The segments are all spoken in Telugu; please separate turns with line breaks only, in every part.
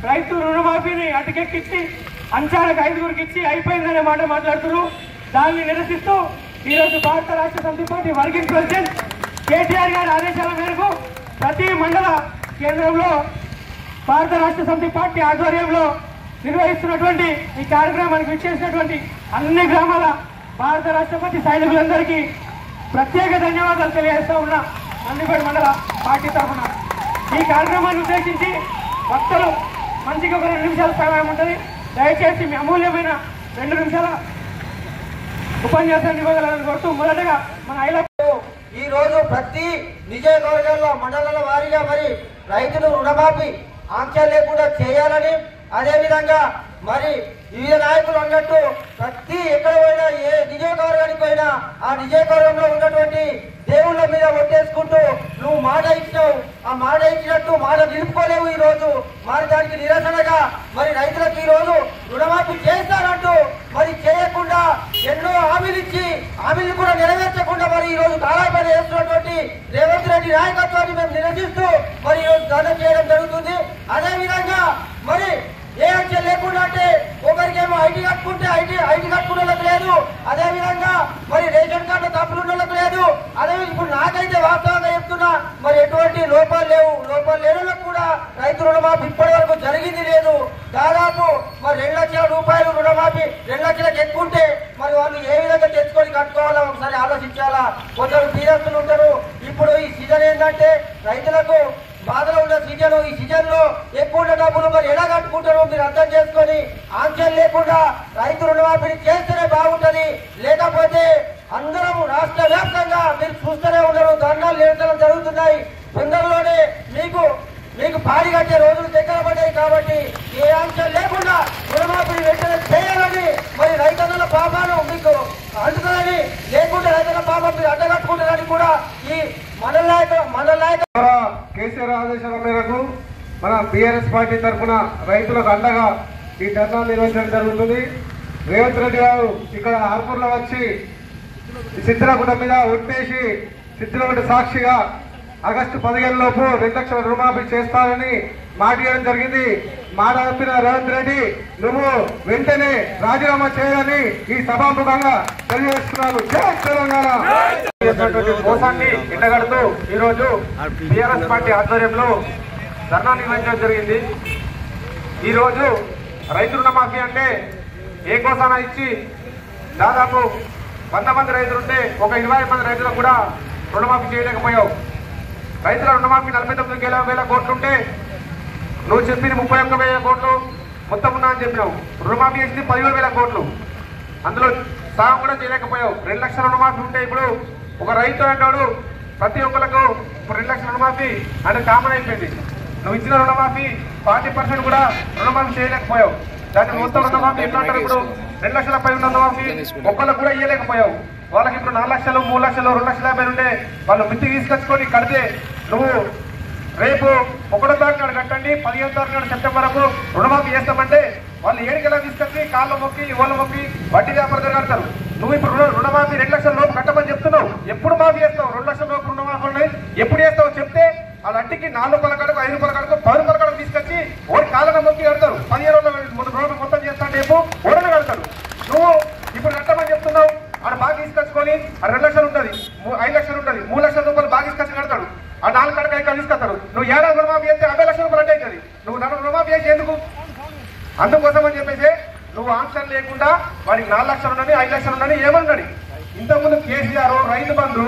రైతు రుణమాఫీని అటకెక్కించి అంచాలకు 5గురికి ఇచ్చి అయిపోయిందనే మాట మాట్లాడుతున్నారు. దాన్ని నిరసిస్తూ ఈరోజు భారత రాష్ట్ర సమితి పార్టీ వర్కింగ్ ప్రెసిడెంట్ కేటీఆర్ గారి ఆదేశాల మేరకు ప్రతి మండల కేంద్రంలో భారత రాష్ట్ర సమితి పార్టీ ఆధ్వర్యంలో నిర్వహిస్తున్నటువంటి ఈ కార్యక్రమానికి విచ్చేసినటువంటి అన్ని గ్రామాల భారత రాష్ట్రపతి సైనికులందరికీ ప్రత్యేక ధన్యవాదాలు తెలియజేస్తూ ఉన్నా. నందిపేట మండల పార్టీ తరఫున ఈ కార్యక్రమాన్ని ఉద్దేశించి భక్తులు మంచిగా ఒక 2 నిమిషాల సమయం ఉంటుంది. దయచేసి మీ అమూల్యమైన 2 నిమిషాల ఉపన్యాసాన్ని ఇవ్వగలని కోరుతూ మొదటగా మన
ఈ రోజు ప్రతి నియోజకవర్గాల్లో మండలాల వారీగా మరి రైతులు రుణమాఫీ ఆంక్షలు లేకుండా చేయాలని, అదేవిధంగా మరి వివిధ నాయకులు అన్నట్టు ప్రతి ఎక్కడ పోయినా ఏ నియోజకవర్గానికి పోయినా ఆ నియోజకవర్గంలో ఉన్నటువంటి దేవుళ్ళ మీద ఒట్టేసుకుంటూ నువ్వు మాట ఇచ్చినావు, ఆ మాట ఇచ్చినట్టు మాట నిలుపుకోలేవు. ఈ రోజు మరి దానికి నిరసనగా మరి రైతులకు ఈ రోజు రుణమాఫీ చేస్తారంటూ మరి చేయకుండా ఎన్నో హామీలు ఇచ్చి హామీలు కూడా నెరవేర్చకుండా మరి ఈ రోజు కాలాపన చేస్తున్నటువంటి రేవంత్ రెడ్డి నాయకత్వాన్ని మేము నిరసిస్తూ మరి ఈ రోజు ధర్నా చేయడం జరుగుతుంది. అదేవిధంగా మరి ఏ ఆంక్షలు లేకుండా అంటే ఒకరికేమో ఐటీ కట్టుకుంటే ఐటీ కట్టుకున్న వాళ్ళకి లేదు, అదేవిధంగా మరి రేషన్ కార్డు తప్పులున్న వాళ్ళకి లేదు. అదే ఇప్పుడు నాకైతే వాస్తవంగా చెప్తున్నా మరి ఎటువంటి లోపాలు లేవు. లోపాలు లేని వాళ్ళకి కూడా రైతు రుణమాఫీ ఇప్పటి వరకు జరిగింది లేదు. దాదాపు మరి 2 లక్షల రూపాయలు రుణమాఫీ 2 లక్షలకు ఎక్కుంటే మరి వాళ్ళు ఏ విధంగా తెచ్చుకొని కట్టుకోవాలా ఒకసారి ఆలోచించాలా. కొందరు బీదస్తులు ఉంటారు. ఇప్పుడు ఈ సీజన్ ఏంటంటే రైతులకు బాధలో ఉన్న సీజన్, ఈ సీజన్ లో ఎక్కువ డబ్బులు మరి ఎలా కట్టుకుంటారో మీరు అర్థం చేసుకొని ఆంక్షలు లేకుండా రైతు రుణమాఫీని చేస్తేనే బాగుంటది. లేకపోతే అందరం రాష్ట్ర వ్యాప్తంగా మీరు చూస్తూనే ఉన్నారు, ధర్నాలు నిరసనలు జరుగుతున్నాయి. తొందరలోనే మీకు పాడి కట్టే రోజులు దగ్గర పడ్డాయి. కాబట్టి ఏ ఆంక్షలు లేకుండా రుణమాఫీని వెంటనే చేయాలని, మరి రైతన్నల పాపాలు మీకు అంటుతుందని, లేకుండా రైతుల పాపం మీరు అడ్డగట్టుకుంటారని కూడా ఈ మండల
కేసీఆర్ ఆదేశాల మేరకు మన బీఆర్ఎస్ పార్టీ తరఫున రైతులకు అండగా ఈ ధర్నా నిర్వహించడం జరుగుతుంది. రేవంత్ రెడ్డి గారు ఇక్కడ ఆర్పూర్లో వచ్చి సిద్ధిరాగుట్ట మీద ఒట్టేసి సిద్ధిరాగుట్ట సాక్షిగా ఆగస్టు 15 లోపు 2 లక్షల రుణమాఫీ చేస్తారని మాట ఇవ్వడం జరిగింది. మాట తప్పిన రేవంత్ రెడ్డి నువ్వు వెంటనే రాజీనామా చేయాలని ఈ సభాముఖంగా తెలియజేస్తున్నాను. జై తెలంగాణ. మోసాన్ని ఎండగడుతూ ఈ రోజు బీఆర్ఎస్ పార్టీ ఆధ్వర్యంలో ధర్నా నిర్వహించడం జరిగింది. ఈ రోజు రైతు రుణమాఫీ అంటే ఏ కోసాన ఇచ్చి దాదాపు 100 మంది రైతులుంటే ఒక 20 మంది రైతులకు కూడా రుణమాఫీ చేయలేకపోయావు. రైతుల రుణమాఫీ 49,000 కోట్లుంటే నువ్వు చెప్పింది 31,000 కోట్లు మొత్తం ఉన్నా అని చెప్పినావు. రుణమాఫీ చేసింది 17,000 కోట్లు, అందులో సగం కూడా చేయలేకపోయావు. 2 లక్షల రుణమాఫీ ఉంటే ఇప్పుడు ఒక రైతు అంటాడు ప్రతి ఒక్కరికి 2 లక్షల రుణమాఫీ అంటే కామన్ అయిపోయింది. నువ్వు ఇచ్చిన రుణమాఫీ 40% కూడా రుణమాఫీ చేయలేకపోయావు. దాన్ని మొత్తం రుణమాఫీ ఎట్లా అంటారు? ఇప్పుడు 2 లక్షల పై ఉన్న రుణమాఫీ ఒక్కళ్ళకు కూడా ఇవ్వలేకపోయావు. వాళ్ళకి ఇప్పుడు 4 లక్షలు 3 లక్షలు 2,50,000 ఉంటే వాళ్ళు మిత్తి తీసుకొచ్చుకొని కడితే నువ్వు రేపు 1వ తారీఖు కట్టండి 15వ తారీఖు సెప్టెంబర్ వరకు రుణమాఫీ చేస్తామంటే వాళ్ళు ఏడికెలా తీసుకొచ్చి కాళ్ళు మొక్కి ఓళ్ళు మొక్కి వడ్డీ వ్యాపారం కడతారు. నువ్వు ఇప్పుడు రుణమాఫీ 2 లక్షల లోపు కట్టమని చెప్తున్నావు. ఎప్పుడు మాఫీ చేస్తావు? 2 లక్షల లోపు రుణమాఫీ ఉన్నాయి ఎప్పుడు చేస్తావు చెప్తే వాళ్ళ అంటికి 4 రూపాయల కడకు 5 రూపాయల కడకు 10 రూపాయల కడకు తీసుకొచ్చి ఓడి కాళ్ళను మొక్కి కడతారు. 15 రోజులు మొత్తం చేస్తా అంటే ఓడలు కడతారు. నువ్వు ఇప్పుడు కట్టమని చెప్తున్నావు. ఆడ బాగా తీసుకొచ్చుకొని 2 లక్షలు ఉంటుంది 5 లక్షలు ఉంటుంది 3 లక్షల రూపాయలు బాగా తీసుకొచ్చి కడతాడు. ఆ 4 కడక 5 తీసుకొస్తాడు. నువ్వు 7 రుణమాఫీ చేస్తే 50 లక్షల రూపాయలు అంటే అవుతుంది. నువ్వు 4 రుణమాఫీ చేసి ఎందుకు? అందుకోసం అని చెప్పేసి నువ్వు ఆంక్షలు లేకుండా వాడికి 4 లక్షలు ఉండని 5 లక్షలు ఉండని ఏమన్నాడు? ఇంతకుముందు కేసీఆర్ రైతు బంధు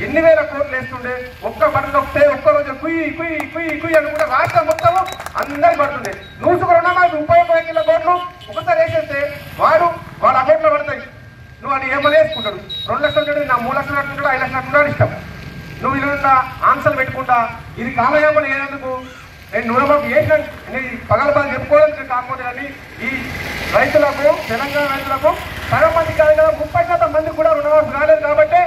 ఎన్ని వేల కోట్లు వేస్తుండే, ఒక్క బటన్ నొక్కితే ఒక్కరోజు కుయ్యి కుయ్యి కుయ్యి కుయ్యి అనుకుంటే రాష్ట్రం మొత్తం అందరికి పడుతుంది. నువ్వు రుణమాఫీ 30,000 కోట్లు ఒకసారి వేసేస్తే వాళ్ళ అకౌంట్లో పడతాయి. నువ్వు అది ఏమని వేసుకుంటాడు? 2 లక్షలు ఉంటాడు, నా 3 లక్షలు అంటుంటాడు 5 లక్షలు అంటున్నాడు ఇష్టం. నువ్వు ఇలా ఆంక్షలు పెట్టుకుంటా ఇది కాలయాపన ఏనందుకు? నేను రుణమాఫీ చేసిన పగలబాలు చెప్పుకోవడానికి కాకపోతే కానీ ఈ రైతులకు తెలంగాణ రైతులకు సగం మంది కాదు కదా 30% మంది కూడా రుణమాఫీ కాలేదు. కాబట్టి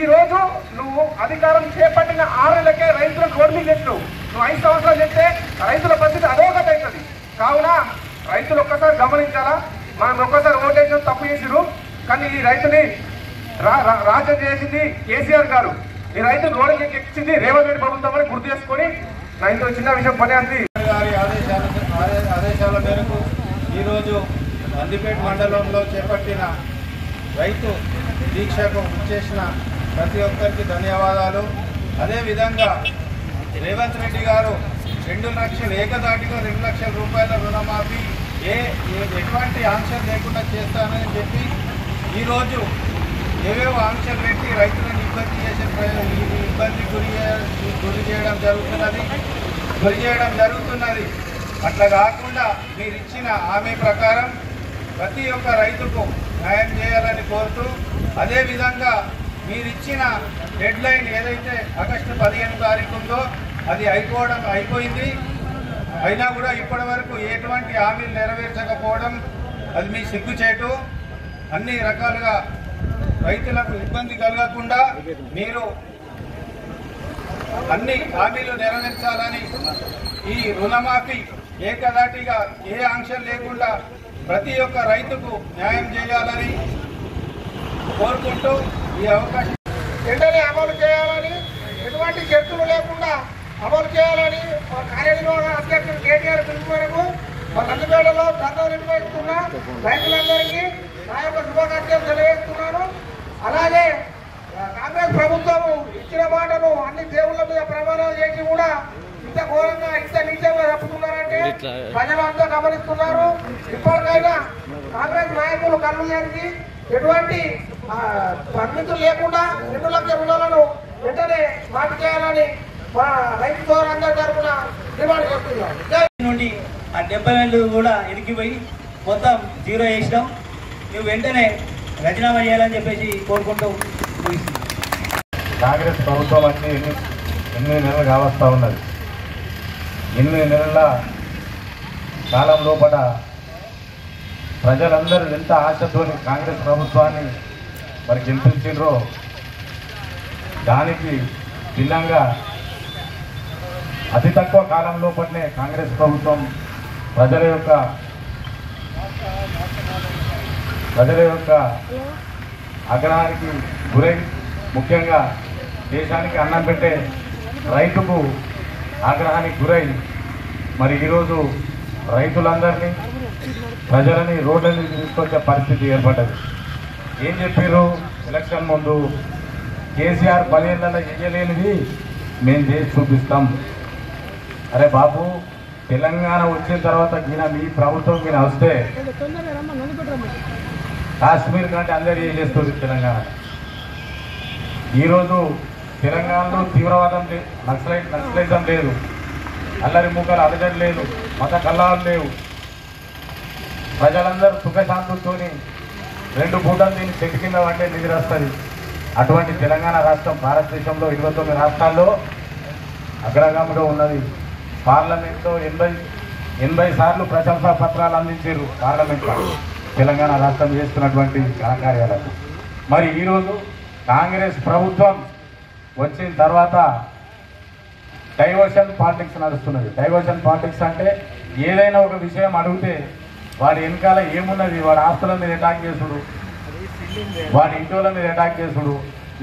ఈ రోజు నువ్వు అధికారం చేపట్టిన 6 నెలలకే రైతులకు రోడ్డు మీద తెచ్చినావు. నువ్వు 5 సంవత్సరాలు చెప్తే రైతుల పరిస్థితి అధోగతి అవుతుంది. కావున రైతులు ఒక్కసారి గమనించాలా. మనం ఒక్కసారి ఓటేసిన తప్పు చేసిరు, కానీ ఈ రైతుని రాజ్యం చేసింది కేసీఆర్ గారు. ఈ రైతులు రోడ్డు ఎక్కించింది రేవంత్ రెడ్డి ప్రభుత్వం అని గుర్తు చేసుకొని నా ఇంత చిన్న విషయం పని అంది.
గారి ఆదేశాల మేరకు ఈరోజు నందిపేట మండలంలో చేపట్టిన రైతు దీక్షకు చేసిన ప్రతి ఒక్కరికి ధన్యవాదాలు. అదేవిధంగా రేవంత్ రెడ్డి గారు 2 లక్షలు ఏకదాటిగా 2 లక్షల రూపాయల రుణమాఫీ ఎటువంటి ఆంక్షలు లేకుండా చేస్తానని చెప్పి ఈరోజు ఏవేవో ఆంక్షలు పెట్టి రైతులను ఇబ్బంది గురి చేయడం జరుగుతున్నది. అట్లా కాకుండా మీరు ఇచ్చిన హామీ ప్రకారం ప్రతి ఒక్క రైతుకు న్యాయం చేయాలని కోరుతూ, అదేవిధంగా మీరు ఇచ్చిన డెడ్ లైన్ ఏదైతే ఆగస్టు 15 తారీఖు ఉందో అది అయిపోయింది. అయినా కూడా ఇప్పటి వరకు ఎటువంటి హామీలు నెరవేర్చకపోవడం అది మీ సిగ్గుచేటు. అన్ని రకాలుగా రైతులకు ఇబ్బంది కలగకుండా మీరు అన్ని హామీలు నెరవేర్చాలని, ఈ రుణమాఫీ ఏకదాటిగా ఏ ఆంక్షలు లేకుండా ప్రతి ఒక్క రైతుకు న్యాయం చేయాలని కోరుకుంటూ ఈ అవకాశం
వెంటనే అమలు చేయాలని, ఎటువంటి చర్చలు లేకుండా అమలు చేయాలని మా కార్యనిర్వాహక అధ్యక్షుడు కేటీఆర్ పిలుపు మేరకు మా నందిపేటలో ధర్నా నిర్వహిస్తున్న రైతులందరికీ నా యొక్క శుభాకాంక్షలు తెలియజేస్తున్నాను. అలాగే కాంగ్రెస్ ప్రభుత్వం ఇచ్చిన మాటను అన్ని దేవుళ్ళ మీద ప్రమాణాలు చేసి కూడా ఇంత ఘోరంగా ఇంత నీచంగా తప్పుతున్నారంటే ప్రజలంతా గమనిస్తున్నారు. ఇప్పటికైనా కాంగ్రెస్ నాయకులు కళ్ళు తెరిచి ఎటువంటి పరిమితులు లేకుండా 2 లక్షల రుణాలను వెంటనే మాఫీ చేయాలని మా రైతు సోదరులందరి తరఫున డిమాండ్ చేస్తున్నాం.
నుండి ఆ 70,000 కూడా ఇరికిపోయి మొత్తం జీరో చేసినాం. నువ్వు వెంటనే రాజీనామా చేయాలని చెప్పేసి కోరుకుంటూ ముగిస్తున్నాం.
కాంగ్రెస్ ప్రభుత్వం వచ్చి ఎనిమిది నెలలు కావస్తా ఉన్నది. 8 నెలల కాలం లోపల ప్రజలందరూ ఎంత ఆశతోని కాంగ్రెస్ ప్రభుత్వాన్ని మరి గెలిపించారో దానికి భిన్నంగా అతి తక్కువ కాలం లోపలనే కాంగ్రెస్ ప్రభుత్వం ప్రజల యొక్క ఆగ్రహానికి గురై, ముఖ్యంగా దేశానికి అన్నం పెట్టే రైతుకు ఆగ్రహానికి గురై మరి ఈరోజు రైతులందరినీ ప్రజలని రోడ్లని తీసుకొచ్చే పరిస్థితి ఏర్పడ్డది. ఏం చెప్పారు ఎలక్షన్ ముందు? కేసీఆర్ 10 ఏళ్లలో చేయలేనిది మేము చేసి చూపిస్తాం. అరే బాబు, తెలంగాణ వచ్చిన తర్వాత మీ ప్రభుత్వం వస్తే కాశ్మీర్ కంటే అందరూ ఏం చేస్తుంది తెలంగాణ. ఈరోజు తెలంగాణలో తీవ్రవాదం లేదు, నక్సలిజం లేదు, అల్లరి మూకలు అలజడి లేదు, మత కల్లాలు లేవు. ప్రజలందరూ సుఖశాంతులతో 2 పూటలు దీన్ని చెట్టు కింద పట్టే నిధులు వస్తుంది. అటువంటి తెలంగాణ రాష్ట్రం భారతదేశంలో 29 రాష్ట్రాల్లో అగ్రగామిలో ఉన్నది. పార్లమెంట్లో 80 సార్లు ప్రశంసా పత్రాలు అందించారు పార్లమెంట్లో తెలంగాణ రాష్ట్రం చేస్తున్నటువంటి ఘనకార్యాలకు. మరి ఈరోజు కాంగ్రెస్ ప్రభుత్వం వచ్చిన తర్వాత డైవర్షన్ పాలిటిక్స్ నడుస్తున్నది. డైవర్షన్ పాలిటిక్స్ అంటే ఏదైనా ఒక విషయం అడిగితే వాడి వెనకాల ఏమున్నది, వాడి ఆస్తుల మీద అటాక్ చేసుడు, వాడి ఇంటోళ్ళ మీద అటాక్ చేసుడు,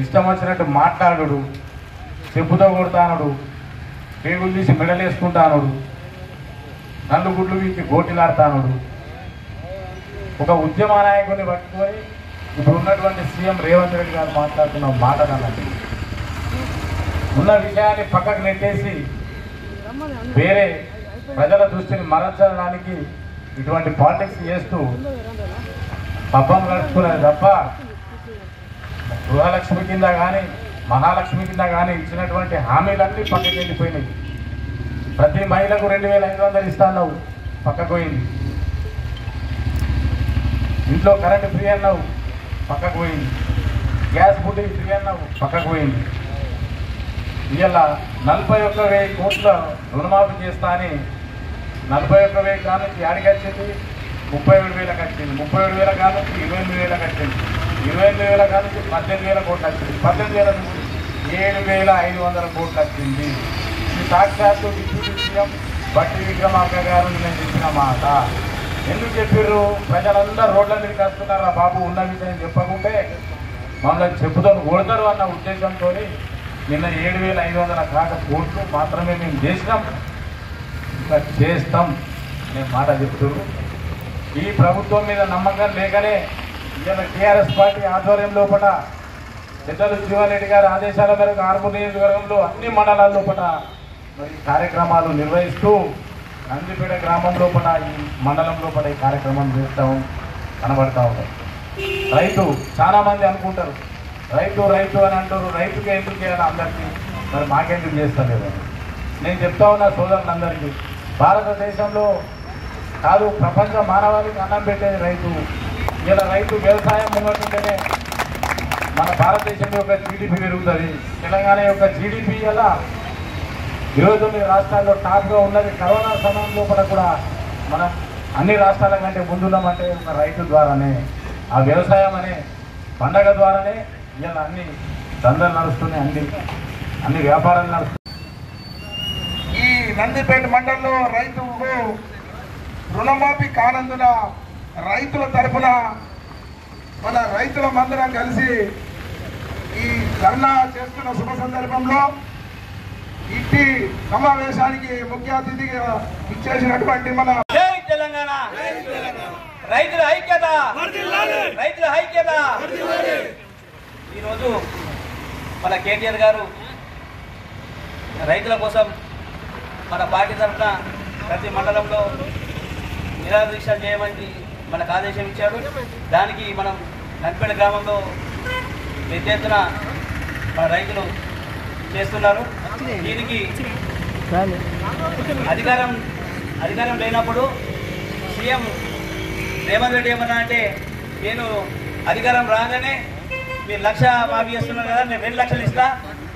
ఇష్టం వచ్చినట్టు మాట్లాడు, చెప్పుతో కొడతానుడు, పేగులు తీసి మెడలేసుకుంటానుడు, నన్ను గుడ్లు వీచి గోటిలాడతానుడు. ఒక ఉద్యమ నాయకుని పట్టుకొని ఇప్పుడు ఉన్నటువంటి సీఎం రేవంత్ రెడ్డి గారు మాట్లాడుతున్న మాటలన్నది ఉన్న విషయాన్ని పక్కకు నెట్టేసి వేరే ప్రజల దృష్టిని మరల్చడానికి ఇటువంటి పాలిటిక్స్ చేస్తూ పబ్బం గడుపుతున్నది తప్ప గృహలక్ష్మి కింద కానీ మహాలక్ష్మి కింద కానీ ఇచ్చినటువంటి హామీలన్నీ పక్కకి వెళ్ళిపోయినాయి. ప్రతి మహిళకు 2,500 ఇస్తాన్నావు, పక్కకు పోయింది. ఇంట్లో కరెంటు ఫ్రీ అన్నావు, పక్కకు పోయింది. గ్యాస్ బుడ్డింగ్ ఫ్రీ అన్నావు, పక్కకు పోయింది. ఇలా 41,000 కోట్ల రుణమాఫీ చేస్తా అని 41,000 కాడ నుంచి యాడికి వచ్చింది? 37,000 వచ్చింది. 37,000 కాడ నుంచి 28,000 వచ్చింది. 28,000 కాడ నుంచి 18,000 కోట్లు వచ్చింది. 18,000 నుంచి 7,500 కోట్లు వచ్చింది. ఇది సాక్షాత్తు డిప్యూటీ సీఎం బట్టి విక్రమార్క గారు నేను చెప్పిన మాట. ఎందుకు చెప్పారు? ప్రజలందరూ రోడ్ల మీదకి వస్తున్నారా బాబు, ఉన్న విషయం చెప్పకుంటే మమ్మల్ని చెప్పుతో కొడతారు అన్న ఉద్దేశంతో నిన్న 7,500 కోట్లు మాత్రమే మేము చేసినాం, ఇంకా చేస్తాం అనే మాట చెప్తున్నారు. ఈ ప్రభుత్వం మీద నమ్మకం లేకనే ఇవాళ టీఆర్ఎస్ పార్టీ ఆధ్వర్యం లోపల పెద్దలు జీవన్ రెడ్డి గారి ఆదేశాల మేరకు ఆర్మూర్ నియోజకవర్గంలో అన్ని మండలాల లోపల మరి కార్యక్రమాలు నిర్వహిస్తూ నందిపేట గ్రామం లోపల ఈ మండలం లోపల ఈ కార్యక్రమం చేస్తాం కనబడతా ఉంటాం. రైతు చాలా మంది అనుకుంటారు రైతు రైతు అని అంటారు. రైతుకి ఎందుకు చేయాలి అందరికీ, మరి మాకెందుకు చేస్తలేదు? నేను చెప్తా ఉన్నా సోదరులందరికీ, భారతదేశంలో కాదు ప్రపంచ మానవాళికి అన్నం పెట్టేది రైతు. ఇలా రైతు వ్యవసాయం ముంగటుంటేనే మన భారతదేశం యొక్క జీడిపి పెరుగుతుంది. తెలంగాణ యొక్క జీడిపి ఇలా 29 రాష్ట్రాల్లో టాప్గా ఉన్నది. కరోనా సమయం లోపల కూడా మనం అన్ని రాష్ట్రాల కంటే ముందున్నామంటే ఒక రైతు ద్వారానే, ఆ వ్యవసాయం అనే పండగ ద్వారానే ఇలా అన్ని దందాలు నడుస్తున్నాయి, అన్ని వ్యాపారాలు నడుస్తున్నాయి.
ఈ నందిపేట మండలంలో రైతుకు రుణమాఫీ కానందున రైతుల తరఫున మన రైతులమందరం కలిసి ఈ ధర్నా చేస్తున్న శుభ సందర్భంలో ఇట్టి సమావేశానికి ముఖ్య అతిథిగా ఇచ్చేసినటువంటి మన
జై తెలంగాణ, రైతుల ఐక్యత, రైతుల ఐక్యత. ఈరోజు మన కేటీఆర్ గారు రైతుల కోసం మన పార్టీ తరఫున ప్రతి మండలంలో నిరాదీక్ష చేయమని మనకు ఆదేశం ఇచ్చారు. దానికి మనం నందిపేట గ్రామంలో పెద్ద ఎత్తున మన రైతులు చేస్తున్నారు. దీనికి అధికారం లేనప్పుడు సీఎం రేవంత్ రెడ్డి ఏమన్నా అంటే, నేను అధికారం రాగానే మీరు 1,00,000 మాఫీ చేస్తున్నారు కదా, నేను 2 లక్షలు ఇస్తా,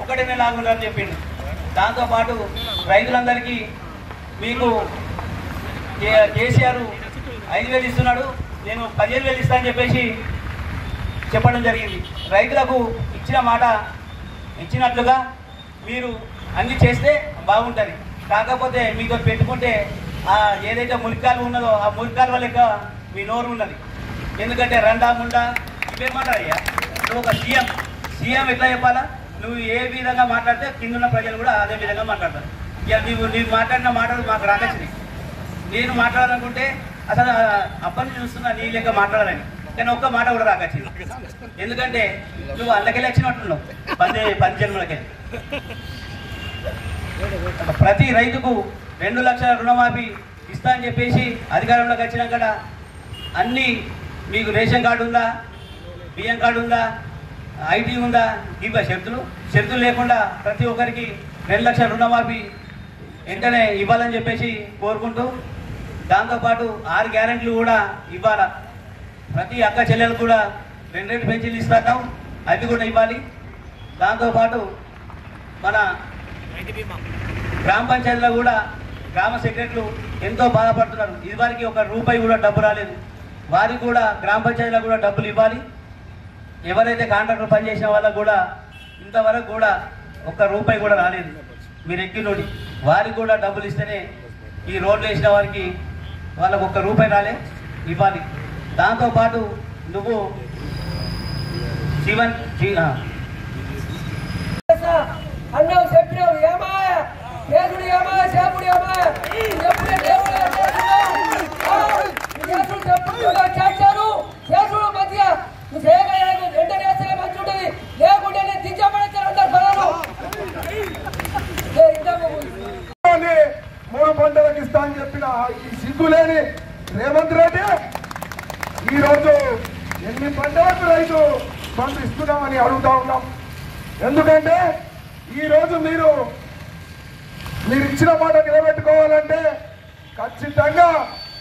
ఒకటే నేను లాగుందని చెప్పిండు. దాంతోపాటు రైతులందరికీ మీకు కేసీఆర్ 5,000 ఇస్తున్నాడు, నేను 15,000 ఇస్తా అని చెప్పేసి చెప్పడం జరిగింది. రైతులకు ఇచ్చిన మాట ఇచ్చినట్లుగా మీరు అన్ని చేస్తే బాగుంటుంది. కాకపోతే మీతో పెట్టుకుంటే ఏదైతే మురికాలు ఉన్నదో ఆ మురికాల లెక్క మీ నోరు ఉన్నది. ఎందుకంటే రండా ముండా ఇవేమంటారయ్యా, నువ్వు ఒక సీఎం ఎట్లా చెప్పాలా, నువ్వు ఏ విధంగా మాట్లాడితే కింద ఉన్న ప్రజలు కూడా అదే విధంగా మాట్లాడతారు. ఇక నీవు మాట్లాడిన మాటలు మాకు రాకచ్చింది. నేను మాట్లాడాలనుకుంటే అసలు అప్పటి నుంచి చూస్తున్నా నీ లెక్క మాట్లాడాలని, కానీ ఒక్క మాట కూడా రాకచ్చింది. ఎందుకంటే నువ్వు అల్లకెళ్ళి వచ్చినట్టున్నావు పది జన్మలకి. ప్రతి రైతుకు 2 లక్షల రుణమాఫీ ఇస్తా అని చెప్పేసి అధికారంలోకి వచ్చినాక అన్నీ మీకు రేషన్ కార్డు ఉందా, బియ్యం కార్డు ఉందా, ఐటీ ఉందా, ఇవ్వ షరతులు లేకుండా ప్రతి ఒక్కరికి 2 లక్షల రుణమాఫీ వెంటనే ఇవ్వాలని చెప్పేసి కోరుకుంటూ, దాంతోపాటు 6 గ్యారెంటీలు కూడా ఇవ్వాలా. ప్రతి అక్క చెల్లెలు కూడా 2 పెన్షన్లు ఇస్తాం, అవి కూడా ఇవ్వాలి. దాంతోపాటు మన గ్రామ పంచాయతీలో కూడా గ్రామ సెక్రటరీలు ఎంతో బాధపడుతున్నారు. ఇదివరకు 1 రూపాయి కూడా డబ్బు రాలేదు. వారికి కూడా గ్రామ పంచాయతీలో కూడా డబ్బులు ఇవ్వాలి. ఎవరైతే కాంట్రాక్టర్ పనిచేసిన వాళ్ళకు కూడా ఇంతవరకు కూడా 1 రూపాయి కూడా రాలేదు. మీరు ఎక్కినోడి వారికి కూడా డబ్బులు ఇస్తేనే, ఈ రోడ్లు వేసిన వారికి వాళ్ళకు 1 రూపాయి రాలే, ఇవ్వాలి. దాంతోపాటు నువ్వు జీవన్
అన్నావు చెప్పినావు, ఏమాయ దేవుడు ఏమాయ సేపుడు ఏమాయ ఎప్పుడే దేవుడు చేసుడు చెప్పుడుగా చేశారు. చేసుడు మధ్య నువ్వు చేయగలిగిన వెంటనే వేస్తే మంచి ఉంటుంది, లేకుంటే నేను దించబడతాను అందరు బలాలు
3 పంటలకు ఇస్తా అని చెప్పిన ఈ సిగ్గులేని రేవంత్ రెడ్డి ఈరోజు ఎన్ని పంటలకు రైతు బంధు ఇస్తున్నామని అడుగుతా ఉన్నాం. ఎందుకంటే ఈరోజు మీరు ఇచ్చిన మాట నిలబెట్టుకోవాలంటే ఖచ్చితంగా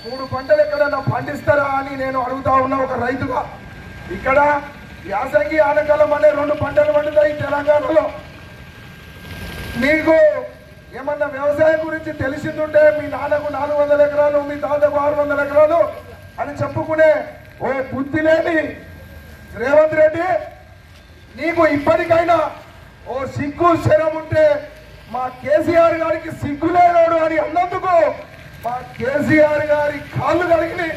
3 పంటలు ఎక్కడైనా పండిస్తారా అని నేను అడుగుతా ఉన్నా ఒక రైతుగా. ఇక్కడ యాసంగి ఆనకాలం అనే 2 పంటలు పండుతాయి తెలంగాణలో. మీకు ఏమన్నా వ్యవసాయం గురించి తెలిసిందుంటే మీ నాన్నకు 400 ఎకరాలు, మీ తాతకు 600 ఎకరాలు అని చెప్పుకునే ఓ బుద్ధి లేని రేవంత్ రెడ్డి, నీకు ఇప్పటికైనా ఓ సిగ్గు శరం ఉంటే మా కేసీఆర్ గారికి సిగ్గు లేనాడు అని అన్నందుకు మా కేసీఆర్ గారి కాళ్ళు కలిగి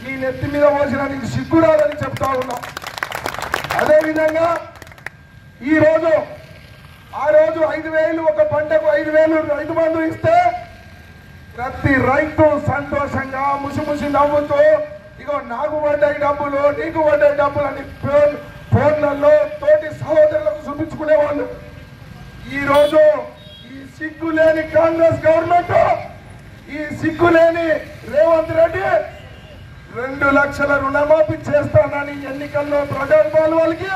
నీ నెత్తి మీద పోసిన నీకు సిగ్గు రాదని చెప్తా ఉన్నా. అదేవిధంగా ఈరోజు ఆ రోజు 5,000 ఒక పంటకు 5,000 రైతు బంధు ఇస్తే ప్రతి రైతు సంతోషంగా ముసిముసి నవ్వుతూ ఇగో నాకు పడ్డాయి డబ్బులు, నీకు పడ్డాయి డబ్బులు అని ఫోన్లలో తోటి సహోదరులకు చూపించుకునేవాళ్ళు. ఈరోజు ఈ సిగ్గులేని కాంగ్రెస్ గవర్నమెంట్, ఈ సిగ్గులేని రేవంత్ రెడ్డి 2 లక్షల రుణమాఫీ చేస్తానని ఎన్నికల్లో ప్రజాపాలు వాళ్ళకి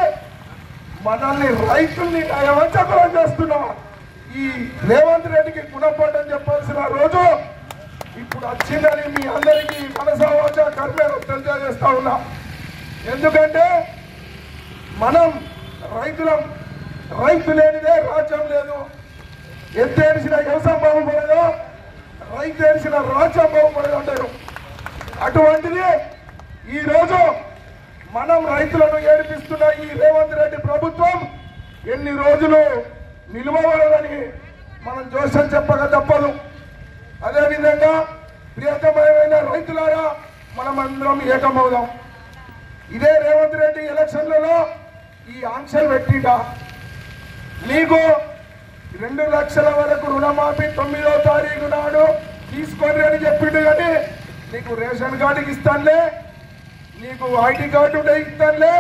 మనల్ని రైతుల్ని నయవంచకులం చేస్తున్నా. ఈ రేవంత్ రెడ్డికి గుణపాఠం చెప్పాల్సిన రోజు ఇప్పుడు వచ్చిందని మీ అందరికీ మనసావాచ కర్మేణ తెలియజేస్తా ఉన్నా. ఎందుకంటే మనం రైతు లేనిదే రాజ్యం లేదు. ఎత్తేడిసిన వ్యవసాయం బాగుపడదు, రైతు ఏడిసిన రాజ్యం బాగుపడదు అంటారు. అటువంటిది ఈరోజు మనం రైతులను ఏడిపిస్తున్న ఈ రేవంత్ రెడ్డి ప్రభుత్వం ఎన్ని రోజులు నిలువబడదని మనం జోషం చెప్పక తప్పదు. అదేవిధంగా ప్రియతమైన రైతులారా మనమందరం ఏకమవుదాం. ఇదే రేవంత్ రెడ్డి ఎలక్షన్లలో ఈ ఆంక్షలు పెట్టిండా, నీకు 2 లక్షల వరకు రుణమాఫీ 9వ తారీఖు నాడు తీసుకొని అని చెప్పిండు. కానీ నీకు రేషన్ కార్డుకి ఇస్తానులే, నీకు ఐడి కార్డు ఉంటే ఇస్తానులే,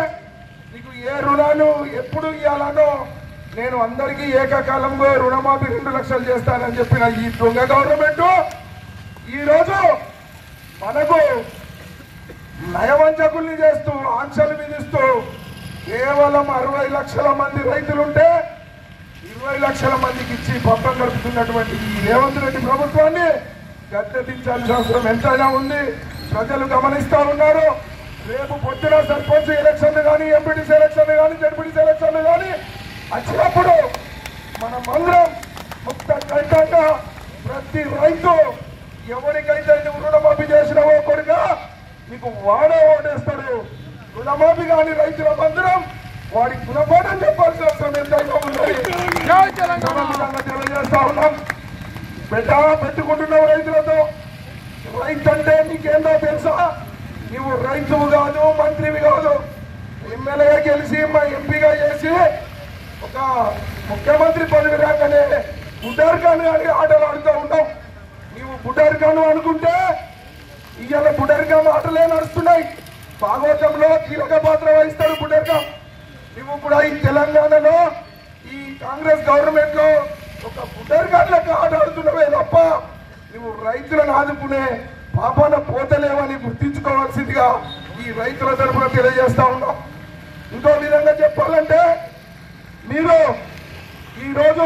నీకు ఏ రుణాలు ఎప్పుడు ఇవ్వాలనో నేను అందరికీ ఏకకాలంలో రుణమాఫీ 2 లక్షలు చేస్తానని చెప్పిన ఈ దొంగ గవర్నమెంట్ ఈరోజు మనకు నయవంచకుల్ని చేస్తూ ఆంక్షలు విధిస్తూ కేవలం 60 లక్షల మంది రైతులుంటే 20 లక్షల మందికి ఇచ్చి పబ్బం గడుపుతున్నటువంటి ఈ రేవంత్ రెడ్డి ప్రభుత్వాన్ని గద్దెదించాల్సిన అవసరం ఎంతైనా ఉంది. ప్రజలు గమనిస్తా ఉన్నారు. రేపు పొద్దున సర్పంచ్ ఎలక్షన్లు కానీ, ఎంపీటీసీ ఎలక్షన్లు కానీ, జడ్పీటీసీ ఎలక్షన్లు కానీ వచ్చినప్పుడు మనమందరం ముక్త కంటంగా ప్రతి రైతు ఎవరికైతే నువ్వు రుణమాఫీ చేసినావో కొడుక నీకు వాడే ఓటేస్తాడు. రుణమాఫీ కానీ రైతులందరం వాడికి గుణపాఠం చెప్పాల్సిన అవసరం ఎంతైనా ఉన్నది. తెలియజేస్తా ఉన్నాం. పెట్టుకుంటున్నావు రైతులతో. రైతు అంటే నీకేందో తెలుసా? నువ్వు రైతువు కాదు, మంత్రివి కాదు. ఎమ్మెల్యేగా గెలిచి మా ఎంపీగా చేసి ఒక ముఖ్యమంత్రి పదవి రాకనే బుడ్డార్ ఖాన్ కానీ ఆటలు ఆడుతూ ఉంటావు. నీవు బుడ్డార్ ఖాన్ అనుకుంటే ఇవాళ బుడ్డార్ ఖాన్ ఆటలే నడుస్తున్నాయి. భాగవతంలో కీలక పాత్ర వహిస్తాడు బుడ్డార్ ఖాన్. నువ్వు కూడా ఈ తెలంగాణలో ఈ కాంగ్రెస్ గవర్నమెంట్ లో ఒక బుడ్డార్ ఖాన్ లెక్క ఆట ఆడుతున్నవే తప్ప నువ్వు రైతులను ఆదుకునే పాపాన పోతలేవని గుర్తించుకోవాల్సిందిగా ఈ రైతుల తరఫున తెలియజేస్తా ఉన్నాం. ఇంకో విధంగా చెప్పాలంటే మీరు ఈరోజు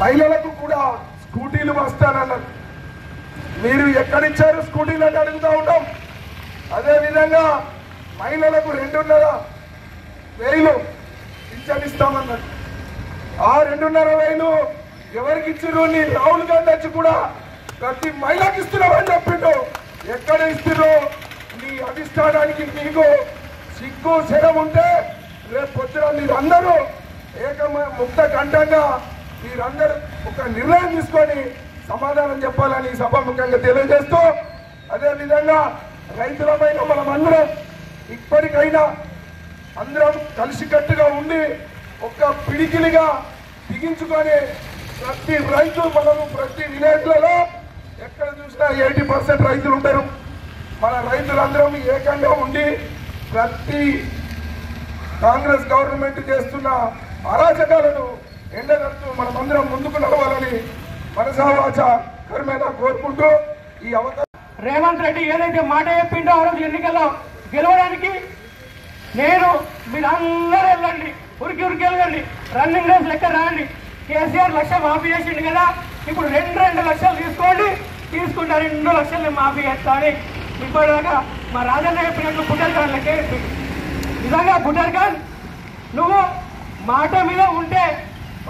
మహిళలకు కూడా స్కూటీలు వస్తానన్నారు. మీరు ఎక్కడిచ్చారు స్కూటీలు అని అడుగుతూ ఉంటాం. అదేవిధంగా మహిళలకు 2,500 పింఛన్ ఇస్తామన్నారు. ఆ 2,500 ఎవరికి ఇచ్చిర్రు? నీ రాహుల్ గాంధీ వచ్చి కూడా ప్రతి మహిళకి ఇస్తున్నామని చెప్పిండు. ఎక్కడ ఇస్తున్నారు? నీ అధిష్టానానికి నీకు సిగ్గు శరం ఉంటే రేపు పొద్దున మీరందరూ ముక్త కంఠంగా మీరందరూ ఒక నిర్ణయం తీసుకొని సమాధానం చెప్పాలని సభాముఖంగా తెలియజేస్తూ, అదేవిధంగా రైతులమైన మనమందరం ఇప్పటికైనా అందరం కలిసికట్టుగా ఉండి ఒక పిడికిలిగా బిగించుకొని ప్రతి రైతు మనము ప్రతి విలేజ్లలో ఎక్కడ చూసినా 80% రైతులు ఉంటారు. మన రైతులందరం ఏకంగా ఉండి ప్రతి కాంగ్రెస్ గవర్నమెంట్ చేస్తున్న అరాచకాలను ఎండగడుతూ మనమందరం ముందుకు నడవాలని మనసావాచ కర్మేనా కోరుకుంటూ ఈ అవకాశం.
రేవంత్ రెడ్డి ఏదైతే మాట చెప్పిండో ఆ రోజు ఎన్నికల్లో గెలవడానికి మీరందరూ వెళ్ళండి, ఉరికి వెళ్ళండి, రన్నింగ్ రేస్ లెక్క రాండి. కేసీఆర్ 1 లక్ష మాఫీ చేసిండు కదా, ఇప్పుడు 2 లక్షలు తీసుకుంటే 2 లక్షలు మాఫీ చేస్తా అని ఇప్పటిదాకా మా రాజన్న చెప్పినట్లు బుడ్డర్ ఖాన్ లెక్క చెప్పింది. నిజంగా బుడ్డర్ ఖాన్ నువ్వు మాట మీద ఉంటే,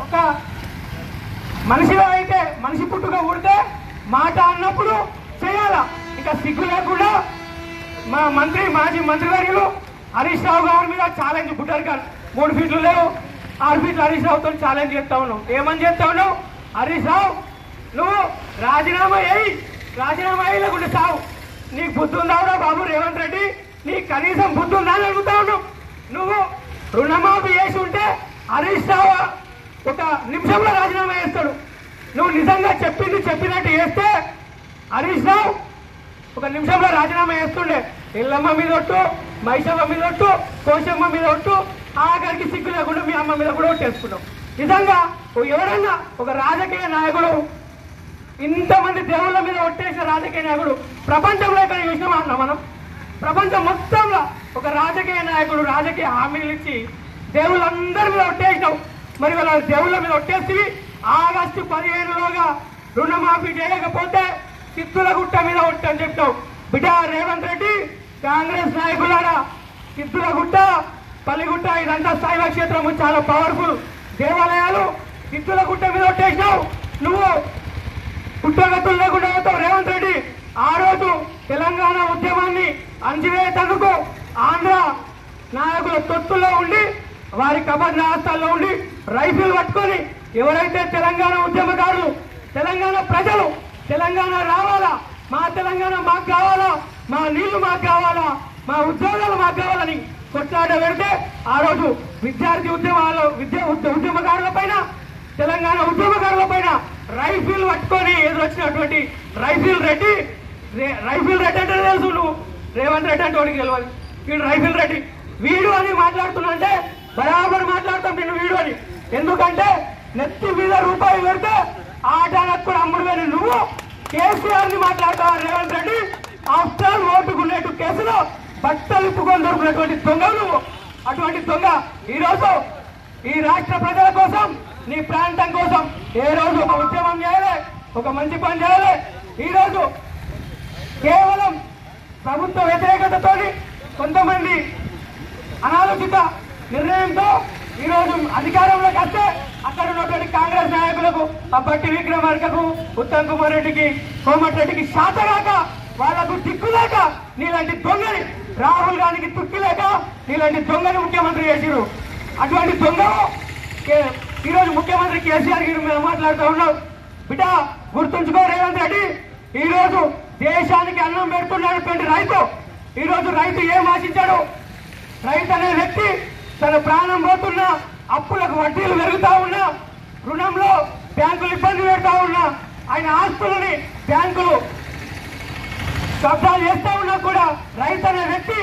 ఒక మనిషిలో అయితే మనిషి పుట్టుగా ఉంటే మాట అన్నప్పుడు చేయాలా. ఇక సిగ్గు లేకుండా మా మాజీ మంత్రివర్యులు హరీష్ రావు గారి మీద ఛాలెంజ్ బుడ్డర్ ఖాన్ 3 ఫీట్లు లేవు 6 ఫీట్లు హరీష్ రావుతో ఛాలెంజ్ చేస్తా ఉన్నావు. ఏమని చేస్తా ఉన్నావు? హరీష్ రావు నువ్వు రాజీనామా అయ్యకుండా సావు. నీకు బుద్ధి ఉందావురా బాబు రేవంత్ రెడ్డి? నీకు కనీసం బుద్ధి ఉందా అని అడుగుతా ఉన్నావు. నువ్వు రుణమాఫీ చేసి ఉంటే హరీష్ రావు 1 నిమిషంలో రాజీనామా చేస్తాడు. నువ్వు నిజంగా చెప్పినట్టు చేస్తే హరీష్ రావు 1 నిమిషంలో రాజీనామా చేస్తుండే. ఇల్లమ్మ మీద ఒట్టు, మైసమ్మ మీద ఒట్టు, కోశమ్మ మీద ఒట్టు, ఆఖరికి సిగ్గు లేకుండా మీ అమ్మ మీద కూడా ఒట్టేసుకున్నావు. నిజంగా ఎవరన్నా ఒక రాజకీయ నాయకుడు ఇంతమంది దేవుళ్ళ మీద ఒట్టేసిన రాజకీయ నాయకుడు ప్రపంచంలో ఇక్కడ చూసినామా అన్నా మనం? ప్రపంచం మొత్తంలో ఒక రాజకీయ నాయకుడు రాజకీయ హామీలు ఇచ్చి దేవుళ్ళందరి మీద ఒట్టేసినావు. మరి వాళ్ళ దేవుళ్ళ మీద ఒట్టేసి ఆగస్టు 15లోగా రుణమాఫీ చేయకపోతే సిద్ధులగుట్ట మీద ఒట్టు అని చెప్తావు. బిడ్డ రేవంత్ రెడ్డి, కాంగ్రెస్ నాయకులారా, సిద్ధులగుట్ట, పల్లిగుట్ట ఇదంతా శైవ క్షేత్రము, చాలా పవర్ఫుల్ దేవాలయాలు. సిద్ధుల గుట్ట మీద ఒట్టేసినావు. నువ్వు పుట్టగతులు లేకుండా పోతావు రేవంత్ రెడ్డి. ఆ రోజు తెలంగాణ ఉద్యమాన్ని అంచివేసేందుకు ఆంధ్ర నాయకుల తొత్తుల్లో ఉండి వారి కబర్ రాష్ట్రాల్లో ఉండి రైఫిల్ పట్టుకొని ఎవరైతే తెలంగాణ ఉద్యమకారులు, తెలంగాణ ప్రజలు తెలంగాణ రావాలా, మా తెలంగాణ మాకు కావాలా, మా నీళ్లు మాకు కావాలా, మా ఉద్యోగాలు మాకు కావాలని కొట్లాట పెడితే ఆ రోజు విద్యార్థి ఉద్యమకారుల పైన, తెలంగాణ ఉద్యమకారుల పైన రైఫిల్ పట్టుకొని ఎదురొచ్చినటువంటి రైఫిల్ రెడ్డి అంటే తెలుసు, నువ్వు రేవంత్ రెడ్డి అంటే వాడికి తెలియదు. వీడు రైఫిల్ రెడ్డి వీడు అని మాట్లాడుతున్నా బరాబర్ మాట్లాడతాం నేను వీడు అని. ఎందుకంటే నెత్తి మీద రూపాయి పెడితే ఆటాలకు కూడా అమ్ముడువేని నువ్వు కేసీఆర్ ని మాట్లాడతావు రేవంత్ రెడ్డి. ఆఫ్టర్ ఓటుకునేటు కేసులో బట్టలు ఇప్పుకొని దొరుకునేటువంటి దొంగ నువ్వు. అటువంటి దొంగ ఈరోజు ఈ రాష్ట్ర ప్రజల కోసం, నీ ప్రాంతం కోసం ఏ రోజు ఒక ఉద్యమం చేయాలి, ఒక మంచి పని చేయాలి. ఈరోజు కేవలం ప్రభుత్వ వ్యతిరేకతతో కొంతమంది అనాలోచిత నిర్ణయంతో ఈరోజు అధికారంలోకి వస్తే అక్కడ ఉన్నటువంటి కాంగ్రెస్ నాయకులకు, ఆ బట్టి విక్రమార్కకు, ఉత్తమ్ కుమార్ రెడ్డికి, కోమటిరెడ్డికి శాతగాక, వాళ్లకు దిక్కులేక నీలాంటి దొంగని, రాహుల్ గాంధీకి తుక్కిలేక నీలాంటి దొంగని ముఖ్యమంత్రి చేసిరు. అటువంటి దొంగను ఈరోజు ముఖ్యమంత్రి కేసీఆర్ గారి మీద మాట్లాడుతూ ఉన్నావు. బిడ్డ గుర్తుంచుకో రేవంత్ రెడ్డి, ఈరోజు దేశానికి అన్నం పెడుతున్నటువంటి రైతు, ఈరోజు రైతు ఏం ఆశించాడు? రైతు అనే వ్యక్తి తన ప్రాణం పోతున్నా, అప్పులకు వడ్డీలు పెరుగుతా ఉన్నా, రుణంలో బ్యాంకులు ఇబ్బంది పెడతా ఉన్నా, ఆయన ఆస్తులని బ్యాంకులు కబ్జాలు చేస్తా ఉన్నా కూడా రైతు అనే వ్యక్తి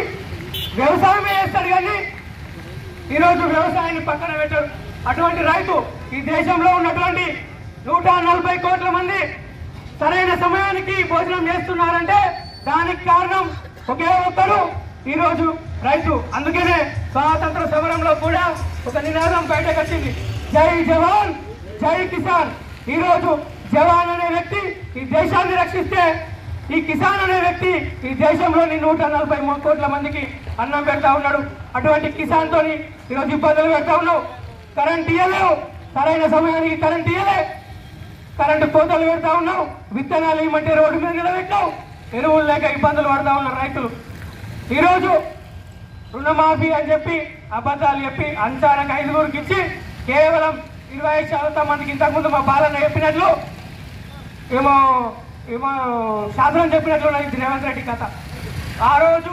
వ్యవసాయమే చేస్తాడు. కానీ ఈరోజు వ్యవసాయాన్ని పక్కన పెట్టాడు. అటువంటి రైతు ఈ దేశంలో ఉన్నటువంటి 140 కోట్ల మంది సరైన సమయానికి భోజనం చేస్తున్నారంటే దానికి కారణం ఒకే ఒక్కరు, ఈరోజు రైతు. అందుకనే స్వాతంత్ర సమరంలో కూడా ఒక నినాదం బయటకు వచ్చింది, జై జవాన్ జై కిసాన్. ఈరోజు జవాన్ అనే వ్యక్తి ఈ దేశాన్ని రక్షిస్తే, ఈ కిసాన్ అనే వ్యక్తి ఈ దేశంలోని 143 కోట్ల మందికి అన్నం పెడతా ఉన్నాడు. అటువంటి కిసాన్ తోని ఈరోజు ఇబ్బందులు పెడతా ఉన్నావు. కరెంట్ ఇయ్యలేవు, సరైన సమయానికి కరెంట్ ఇయ్యలే, కరెంటు కోతలు పెడతా ఉన్నావు. విత్తనాలు ఇవ్వమంటే రోడ్డు మీద నిలబెట్టావు. ఎరువులు లేక ఇబ్బందులు పడతా ఉన్నారు రైతులు. ఈరోజు రుణమాఫీ అని చెప్పి అబద్ధాలు చెప్పి అంచనాకు 5గురికి ఇచ్చి కేవలం 25% మందికి, ఇంతకుముందు మా బాలన్న చెప్పినట్లు ఏమో శాసనం చెప్పినట్లు రేవంత్ రెడ్డి కథ. ఆ రోజు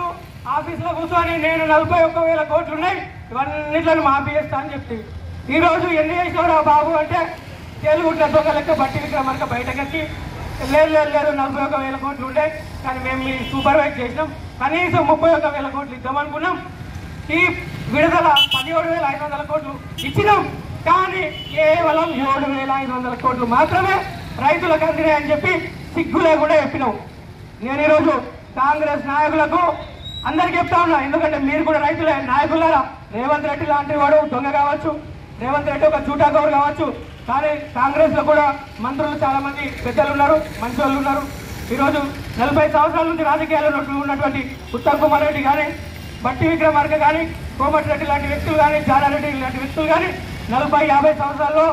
ఆఫీసులో కూర్చొని నేను 41,000 కోట్లు ఉన్నాయి, ఇవన్నిట్లను మాఫీ చేస్తా అని చెప్తే, ఈరోజు ఎన్ని చేసినాడు ఆ బాబు అంటే తెలుగుట్ల దొంగ లెక్క బట్టి విక్రమార్క బయటకు వచ్చి లేదు 41,000 కోట్లు ఉండే, కానీ మేము మీ సూపర్వైజ్ చేసినాం, కనీసం 31,000 కోట్లు ఇద్దామనుకున్నాం. ఈ విడుదల 17,500 కోట్లు ఇచ్చినాం, కానీ కేవలం 7,500 కోట్లు మాత్రమే రైతులకు అందినాయని చెప్పి సిగ్గులే కూడా చెప్పినాం. నేను ఈరోజు కాంగ్రెస్ నాయకులకు అందరికి చెప్తా ఉన్నా, ఎందుకంటే మీరు కూడా రైతులే నాయకులారా. రేవంత్ రెడ్డి లాంటి వాడు దొంగ కావచ్చు, రేవంత్ రెడ్డి ఒక చూటా గౌరు కావచ్చు, కానీ కాంగ్రెస్ లో కూడా మంత్రులు చాలా మంది పెద్దలు ఉన్నారు, మంచి వాళ్ళు ఉన్నారు. ఈరోజు 40 సంవత్సరాల నుంచి రాజకీయాల్లో ఉన్నటువంటి ఉత్తమ్ కుమార్ రెడ్డి కానీ, బట్టి విక్రమార్క కానీ, కోమటిరెడ్డి లాంటి వ్యక్తులు కానీ, జానారెడ్డి లాంటి వ్యక్తులు కానీ 40-50 సంవత్సరాల్లో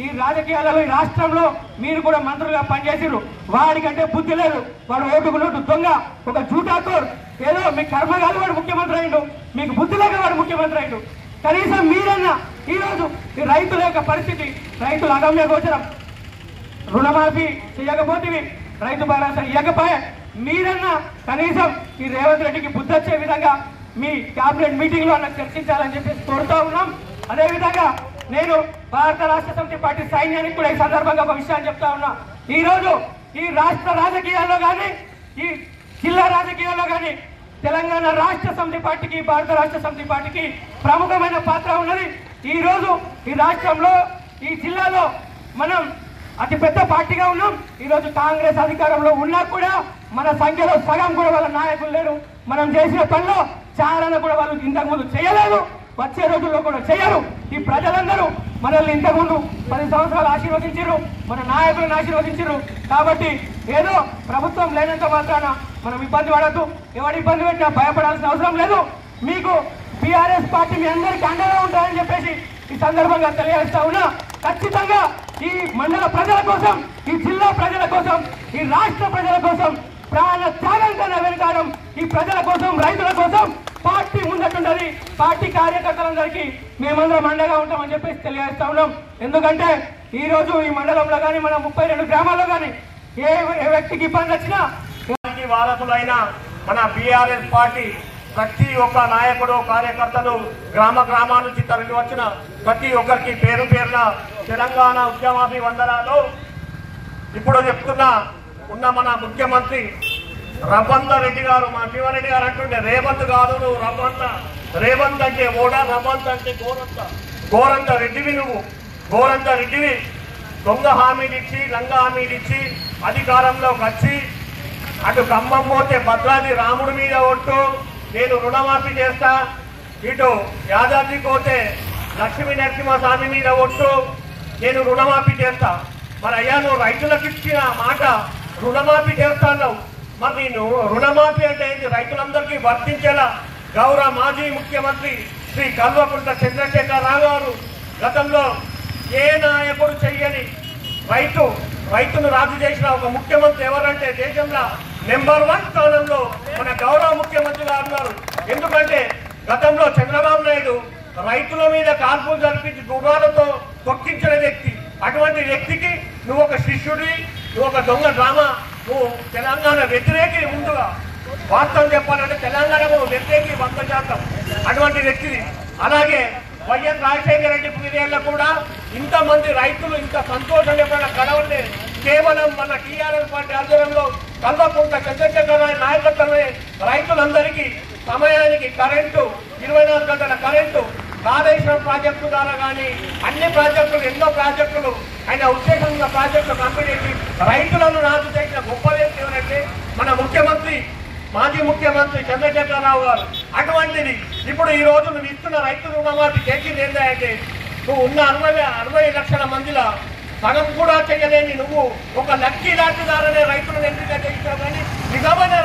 ఈ రాజకీయాలలో, ఈ రాష్ట్రంలో మీరు కూడా మంత్రులుగా పనిచేసారు. వాడికంటే బుద్ధి లేదు, వాడు ఓటుకున్నట్టు దొంగ, ఒక జూటాకోర్. ఏదో మీ కర్మగాలి వాడు ముఖ్యమంత్రి అయిండు, మీకు బుద్ధి లేక వాడు ముఖ్యమంత్రి అయిండు. కనీసం మీరన్నా ఈరోజు ఈ రైతుల యొక్క పరిస్థితి, రైతుల అగమ్య గోచరం, రుణమాఫీ చేయకపోతే, రైతు భరోసా ఇవ్వకపోయే, మీరన్నా కనీసం ఈ రేవంత్ రెడ్డికి బుద్ధి వచ్చే విధంగా మీ క్యాబినెట్ మీటింగ్ లో అన్న చర్చించాలని చెప్పేసి కోరుతూ ఉన్నాం. అదేవిధంగా నేను భారత రాష్ట్ర సమితి పార్టీ సైన్యానికి కూడా ఈ సందర్భంగా ఒక విషయాన్ని చెప్తా ఉన్నా. ఈ రోజు ఈ రాష్ట్ర రాజకీయాల్లో కానీ, ఈ జిల్లా రాజకీయాల్లో కానీ తెలంగాణ రాష్ట్ర సమితి పార్టీకి, భారత రాష్ట్ర సమితి పార్టీకి ప్రముఖమైన పాత్ర ఉన్నది. ఈ రోజు ఈ రాష్ట్రంలో, ఈ జిల్లాలో మనం అతి పెద్ద పార్టీగా ఉన్నాం. ఈరోజు కాంగ్రెస్ అధికారంలో ఉన్నా కూడా మన సంఖ్యలో సగం కూడా వాళ్ళ నాయకులు లేరు. మనం చేసిన పనిలో చారణ కూడా వాళ్ళు ఇంతకుముందు చేయలేదు, వచ్చే రోజుల్లో కూడా చేయరు. ఈ ప్రజలందరూ మనల్ని ఇంతకుముందు 10 సంవత్సరాలు ఆశీర్వదించారు, మన నాయకులను ఆశీర్వదించారు. కాబట్టి ఏదో ప్రభుత్వం లేనంత మాత్రాన మనం ఇబ్బంది పడద్దు, ఎవరు ఇబ్బంది పెట్టినా భయపడాల్సిన అవసరం లేదు. మీకు బీఆర్ఎస్ పార్టీ మీ అందరికీ అండగా ఉంటారని చెప్పేసి ఈ సందర్భంగా తెలియజేస్తా ఉన్నా. ఖచ్చితంగా ఈ మండల ప్రజల కోసం, ఈ జిల్లా ప్రజల కోసం, ఈ రాష్ట్ర ప్రజల కోసం ప్రాణ త్యాగం కన్నా వెనుకాడం ఈ ప్రజల కోసం, రైతుల కోసం పార్టీ ముందటుండది. పార్టీ కార్యకర్తలందరికీ మేమందరం అండగా ఉంటామని చెప్పేసి తెలియజేస్తా ఉన్నాం. ఎందుకంటే ఈ రోజు ఈ మండలంలో కానీ మన 32 గ్రామాల్లో కానీ ఏ వ్యక్తికి ఇబ్బంది వచ్చినా
వారసులైన మన బీఆర్ఎస్ పార్టీ ప్రతి ఒక్క నాయకుడు, కార్యకర్తలు గ్రామాల నుంచి తరలి వచ్చిన ప్రతి ఒక్కరికి పేరు పేరున తెలంగాణ ఉద్యమాభివందనాలు. ఇప్పుడు చెప్తున్నా ఉన్న మన ముఖ్యమంత్రి రబంత రెడ్డి గారు, మా శివారెడ్డి గారు అంటుండే రేవంత్ కాదు నువ్వు రబంత, రేవంత్ అంటే ఓడా, రబంత్ అంటే గోరంత రెడ్డివి, నువ్వు గోరంత రెడ్డివి. దొంగ హామీలు ఇచ్చి, లంగ హామీలు ఇచ్చి అధికారంలోకి వచ్చి అటు ఖమ్మం పోతే భద్రాద్రి రాముడి మీద ఒట్టు, నేను రుణమాఫీ చేస్తా, ఇటు యాదాద్రి పోతే లక్ష్మీ నరసింహస్వామి మీద ఒట్టు, నేను రుణమాఫీ చేస్తా. మరి అయ్యా నువ్వు రైతులకు ఇచ్చిన మాట రుణమాఫీ చేస్తాను, మరి నేను రుణమాఫీ అంటే ఏంటి? రైతులందరికీ వర్తించేలా గౌరవ మాజీ ముఖ్యమంత్రి శ్రీ కల్వకుంట్ల చంద్రశేఖరరావు గారు గతంలో ఏ నాయకుడు చెయ్యని రైతును రాజు చేసిన ఒక ముఖ్యమంత్రి ఎవరంటే దేశంలో నెంబర్ 1 స్థానంలో మన గౌరవ ముఖ్యమంత్రి గారు ఉన్నారు. ఎందుకంటే గతంలో చంద్రబాబు నాయుడు రైతుల మీద కాల్పులు జరిపించి గుర్రాలతో తొక్కించిన వ్యక్తి. అటువంటి వ్యక్తికి నువ్వు ఒక శిష్యుడి, నువ్వు ఒక దొంగ డ్రామా, నువ్వు తెలంగాణ వ్యతిరేకి. ముందుగా వాస్తవం చెప్పాలంటే తెలంగాణకు వ్యతిరేకి 100%. అటువంటి వ్యక్తిది. అలాగే వైఎస్ రాజశేఖర రెడ్డి పీరియడ్లో కూడా ఇంతమంది రైతులు ఇంత సంతోషంగా గడవలే కేవలం మన టీఆర్ఎస్ పార్టీ ఆధ్వర్యంలో కల్వకుంట్ల చంద్రశేఖరరావు నాయకత్వమే రైతులందరికీ సమయానికి కరెంటు, 24 గంటల కరెంటు, కాళేశ్వరం ప్రాజెక్టు ద్వారా కానీ అన్ని ప్రాజెక్టులు, ఎన్నో ప్రాజెక్టులు ఆయన ఉద్దేశంగా ప్రాజెక్టులు కంప్లీట్ చేసి రైతులను రాజు చేసిన గొప్ప వ్యక్తి ఎవరంటే మన ముఖ్యమంత్రి, మాజీ ముఖ్యమంత్రి చంద్రశేఖరరావు గారు. అటువంటిది ఇప్పుడు ఈ రోజు నువ్వు ఇస్తున్న రైతు రుణమాఫీ చేసింది ఏంటంటే నువ్వు ఉన్న 60 లక్షల మందిలో సగం కూడా చేయలేని నువ్వు ఒక లక్కీ లాంటి ద్వారానే రైతులను ఎంపిక చేసినావు, కానీ నిజమైన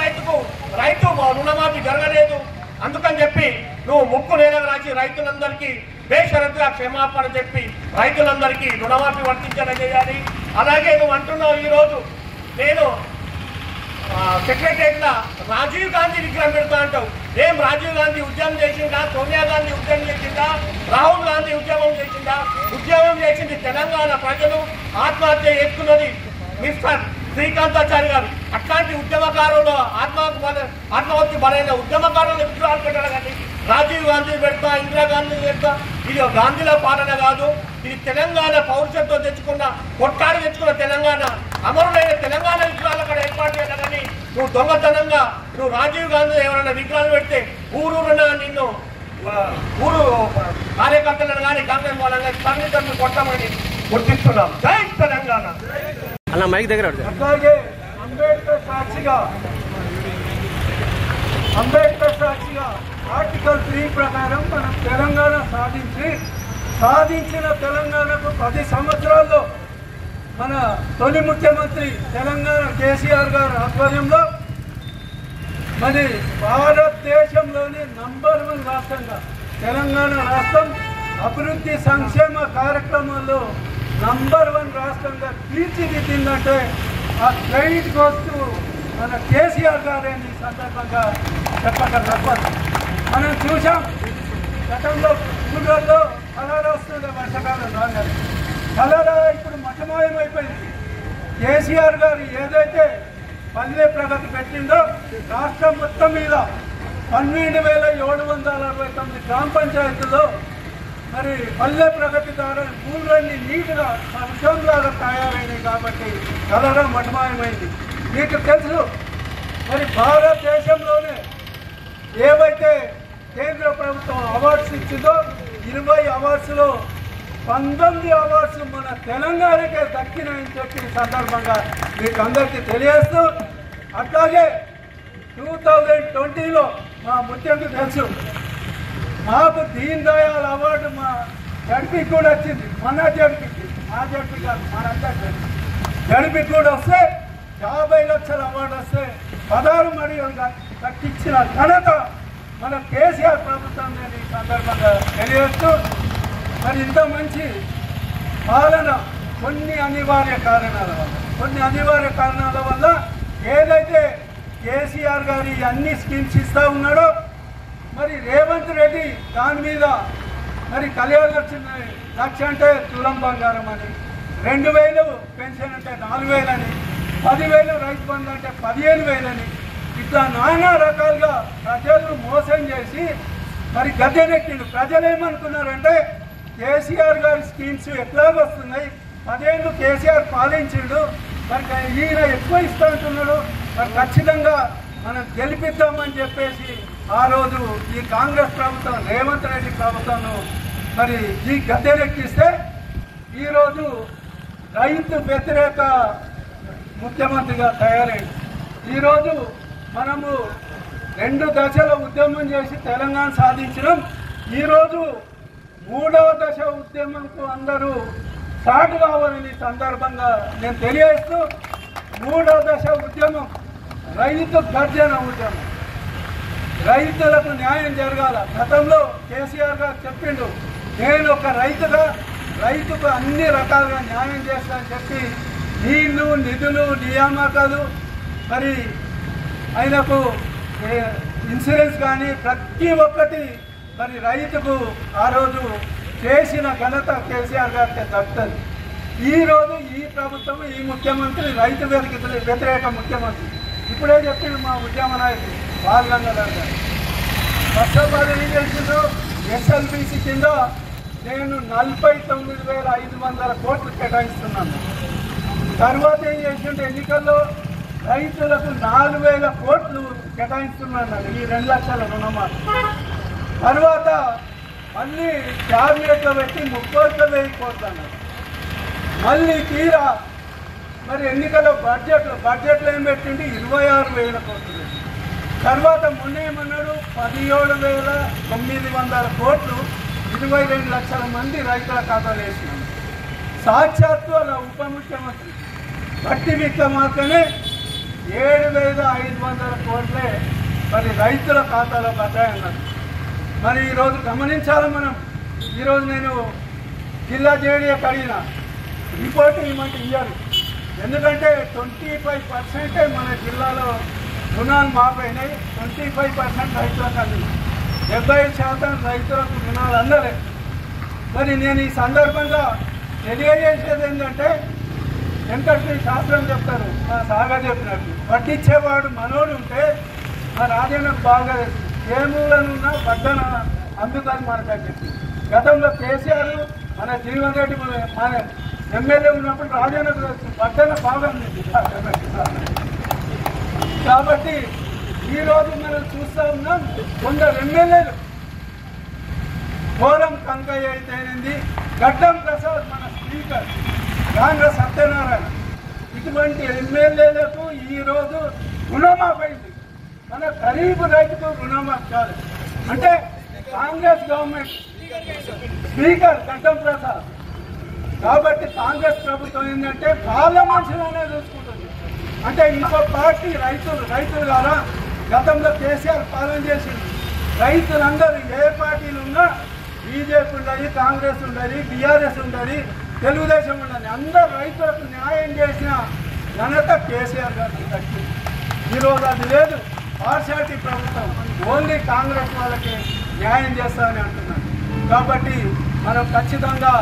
రైతు రుణమాఫీ జరగలేదు. అందుకని చెప్పి నువ్వు ముక్కు నేలకు రాసి రైతులందరికీ బేషరతుగా క్షమాపణ చెప్పి రైతులందరికీ రుణమాఫీ వర్తించేలా చేయాలి. అలాగే నువ్వు అంటున్నావు ఈరోజు నేను సెక్రటరియట్ రాజీవ్ గాంధీ విగ్రహం పెడతా అంటావు. ఏం రాజీవ్ గాంధీ ఉద్యమం చేసిందా? సోనియా గాంధీ ఉద్యమం చేసిందా? రాహుల్ గాంధీ ఉద్యమం చేసిందా? ఉద్యమం చేసింది తెలంగాణ ప్రజలు, ఆత్మహత్య చేసుకున్నది మిస్టర్ శ్రీకాంతాచారి గారు. అట్లాంటి ఉద్యమకారులు ఆత్మహత్య బలైన ఉద్యమకారులు విగ్రహాలు పెట్టారు. కానీ రాజీవ్ గాంధీ పెడతా, ఇందిరాగాంధీ పెడతా, ఇది గాంధీల పాలన కాదు. ఇది తెలంగాణ పౌరుషత్వం కొట్టాడి తెచ్చుకున్న తెలంగాణ, అమరులైన తెలంగాణ విగ్రహాలు అక్కడ ఏర్పాటు చేయాలి. కానీ నువ్వు దొంగతనంగా నువ్వు రాజీవ్ గాంధీ ఎవరైనా విగ్రహాలు పెడితే ఊరూరున నిన్ను ఊరు కార్యకర్తలను కానీ కాంగ్రెస్ వాళ్ళని తల్లిదండ్రులు కొట్టమని గుర్తిస్తున్నాం. జై తెలంగాణ.
అలా మైక్ దగ్గర.
అట్లాగే అంబేద్కర్ సాక్షిగా ఆర్టికల్ 3 ప్రకారం మనం తెలంగాణ సాధించిన తెలంగాణకు 10 సంవత్సరాల్లో మన తొలి ముఖ్యమంత్రి తెలంగాణ కేసీఆర్ గారి ఆధ్వర్యంలో మరి భారతదేశంలోని నంబర్ 1 రాష్ట్రంగా తెలంగాణ రాష్ట్రం అభివృద్ధి సంక్షేమ కార్యక్రమాల్లో నంబర్ 1 రాష్ట్రంగా తీర్చిదిద్దిందంటే ఆ క్రెడిట్ వస్తూ మన కేసీఆర్ గారిని సందర్భంగా చెప్పక తప్పదు. మనం చూసాం గతంలో ఊళ్ళల్లో కలరా వస్తుండే వర్షకాలం రాగానే కలరా ఇప్పుడు మఠమాయమైపోయింది. కేసీఆర్ గారు ఏదైతే పల్లె ప్రగతి పెట్టిందో రాష్ట్రం మొత్తం మీద 12,769 గ్రామ పంచాయతీల్లో మరి పల్లె ప్రగతి ద్వారా ఊళ్ళన్నీ నీట్గా సంక్షోభంలాగా తయారైనాయి. కాబట్టి కలరా మఠమాయమైంది. మీకు తెలుసు మరి భారతదేశంలోనే ఏవైతే కేంద్ర ప్రభుత్వం అవార్డ్స్ ఇచ్చిందో 20 అవార్డ్స్లో 19 అవార్డ్స్ మన తెలంగాణకే దక్కినాయని చెప్పి సందర్భంగా మీకు అందరికీ తెలియజేస్తూ, అట్లాగే 2020లో మా ముఖ్యంగా తెలుసు మాకు దీన్ దయాళ్ అవార్డు మా జడ్పీకి కూడా వచ్చింది. మన జడ్పీకి, మా జడ్పీ కాదు, మనందరికీ జడ్పీకి కూడా వస్తే 50 లక్షల అవార్డు వస్తే 16 మడిగా దక్కించిన ఘనత మన కేసీఆర్ ప్రభుత్వం నేను ఈ సందర్భంగా తెలియజేస్తూ, మరి ఇంత మంచి పాలన కొన్ని అనివార్య కారణాల వల్ల ఏదైతే కేసీఆర్ గారి అన్ని స్కీమ్స్ ఇస్తూ ఉన్నాడో మరి రేవంత్ రెడ్డి దాని మీద మరి కళ్యాణ లక్ష అంటే తులం బంగారం అని, 2000 పెన్షన్ అంటే 4000 అని, 10,000 రైతు బంధు అంటే 15,000 అని, ఇట్లా నానా రకాలుగా ప్రజలు మోసం చేసి మరి గద్దెనెక్కిండు. ప్రజలు ఏమనుకున్నారంటే కేసీఆర్ గారి స్కీమ్స్ ఎట్లా వస్తున్నాయి, 10 ఏళ్ళు కేసీఆర్ పాలించిండు, మరి ఈయన ఎక్కువ ఇస్తా అంటున్నాడు, మరి ఖచ్చితంగా మనం గెలిపిద్దామని చెప్పేసి ఆ రోజు ఈ కాంగ్రెస్ ప్రభుత్వం రేవంత్ రెడ్డి ప్రభుత్వం మరి ఈ గద్దెనెక్కిస్తే ఈరోజు రైతు వ్యతిరేక ముఖ్యమంత్రిగా తయారైంది. ఈరోజు మనము 2 దశల ఉద్యమం చేసి తెలంగాణ సాధించడం, ఈరోజు 3వ దశ ఉద్యమంకు అందరూ స్టార్ట్ కావాలని సందర్భంగా నేను తెలియజేస్తూ 3వ దశ ఉద్యమం రైతు గర్జన ఉద్యమం. రైతులకు న్యాయం జరగాల. గతంలో కేసీఆర్ గారు చెప్పిండు, నేను ఒక రైతుకు అన్ని రకాలుగా న్యాయం చేస్తానని చెప్పి నీళ్లు, నిధులు, నియామకాలు, మరి ఆయనకు ఇన్సూరెన్స్ కానీ ప్రతి ఒక్కటి మరి రైతుకు ఆ రోజు చేసిన ఘనత కేసీఆర్ గారికి దక్కుతుంది. ఈరోజు ఈ ప్రభుత్వం, ఈ ముఖ్యమంత్రి రైతు వ్యతిరేక ముఖ్యమంత్రి. ఇప్పుడే చెప్పిండు మా ఉద్యమ నాయకుడు బాలగంగాధర్ గారు. ఫస్ట్ ఆఫ్ ఆల్ ఏం చేసిండు, ఎస్ఎల్బిసి కింద నేను 49,500 కోట్లు కేటాయిస్తున్నాను. తర్వాత ఏం చేసిండు, ఎన్నికల్లో రైతులకు 4,000 కోట్లు కేటాయిస్తున్నాను ఈ 2 లక్షల రుణమాఫీ. తర్వాత మళ్ళీ క్యాబినెట్లో పెట్టి 31,000 కోట్లు అన్నారు. మళ్ళీ తీరా మరి ఎన్నికల బడ్జెట్లో ఏం పెట్టిండి, 26,000 కోట్లు. తర్వాత మొన్న ఏమన్నాడు, 17,900 కోట్లు 22 లక్షల మంది రైతుల ఖాతాలు వేసినాడు. సాక్షాత్తు అలా ఉప ముఖ్యమంత్రి బట్టి విక్రమార్కనే 7,500 కోట్లే మరి రైతుల ఖాతాలో పడ్డాయన్నారు. మరి ఈరోజు గమనించాలి మనం. ఈరోజు నేను జిల్లా జేడీఏకి అడిగిన రిపోర్ట్ ఇవ్వమంటే ఇయ్యారు. ఎందుకంటే 25% మన జిల్లాలో రుణాలు మాపైనాయి, 25% రైతులకు అందింది, 70% రైతులకు రుణాలు అందలేదు. మరి నేను ఈ సందర్భంగా తెలియజేసేది ఏంటంటే, వెంకటశ్రీ శాస్త్రం చెప్తారు, మా సాగా చెప్పినట్టు, వడ్డిచ్చేవాడు మనోడు ఉంటే మా రాజన్నకు బాగా ఏ మూలనున్నా వడ్డన అందుకని మనకు చెప్పి. గతంలో కేసీఆర్ మన జీవన్ రెడ్డి మన ఎమ్మెల్యే ఉన్నప్పుడు రాజన్నకు వడ్డన బాగా ఉంది. కాబట్టి ఈరోజు మనం చూస్తూ ఉన్నాం, కొందరు ఎమ్మెల్యేలు ఘోరం కంకయ్య అయితేనేది, గడ్డం ప్రసాద్ మన స్పీకర్ గాండ్ర సత్యనారాయణ, ఇటువంటి ఎమ్మెల్యేలకు ఈరోజు రుణమాఫైంది. మన గరీబు రైతుకు రుణమాఫీ కాదు అంటే కాంగ్రెస్ గవర్నమెంట్ స్పీకర్ గడ్డం ప్రసాద్. కాబట్టి కాంగ్రెస్ ప్రభుత్వం ఏంటంటే వాళ్ళ మనుషులనే చూసుకుంటుంది. అంటే ఇంకో పార్టీ రైతులు ద్వారా గతంలో కేసీఆర్ పాలన చేసింది. రైతులందరూ ఏ పార్టీలు ఉన్నా, బీజేపీ ఉండాలి, కాంగ్రెస్ ఉండాలి, బీఆర్ఎస్ ఉండాలి, తెలుగుదేశం ఉండాలి, అందరు రైతులకు న్యాయం చేసిన ఘనత కేసీఆర్ గారికి దక్కింది. ఈరోజు అది లేదు. పార్షాలిటీ ప్రభుత్వం, ఓన్లీ కాంగ్రెస్ వాళ్ళకి న్యాయం చేస్తామని అంటున్నారు. కాబట్టి మనం ఖచ్చితంగా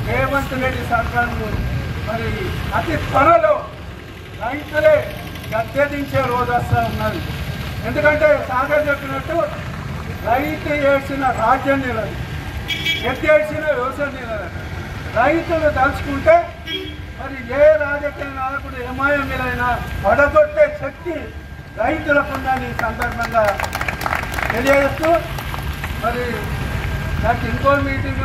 రేవంత్ రెడ్డి సర్కారు మరి అతి త్వరలో రైతులే గద్దెదించే రోజు వస్తూ ఉన్నది. ఎందుకంటే సాగర్ చెప్పినట్టు రైతు ఏడ్చిన రాజ్యం నిలదు, ఎత్తేడ్చిన వ్యవసాయం నిలదు. రైతులు తలుచుకుంటే మరి ఏ రాజకీయ నాయకుడు ఏమాయం మీరైనా పడగొట్టే శక్తి రైతులకు ఉందని సందర్భంగా తెలియజేస్తూ, మరి నాకు ఇంకో మీటింగ్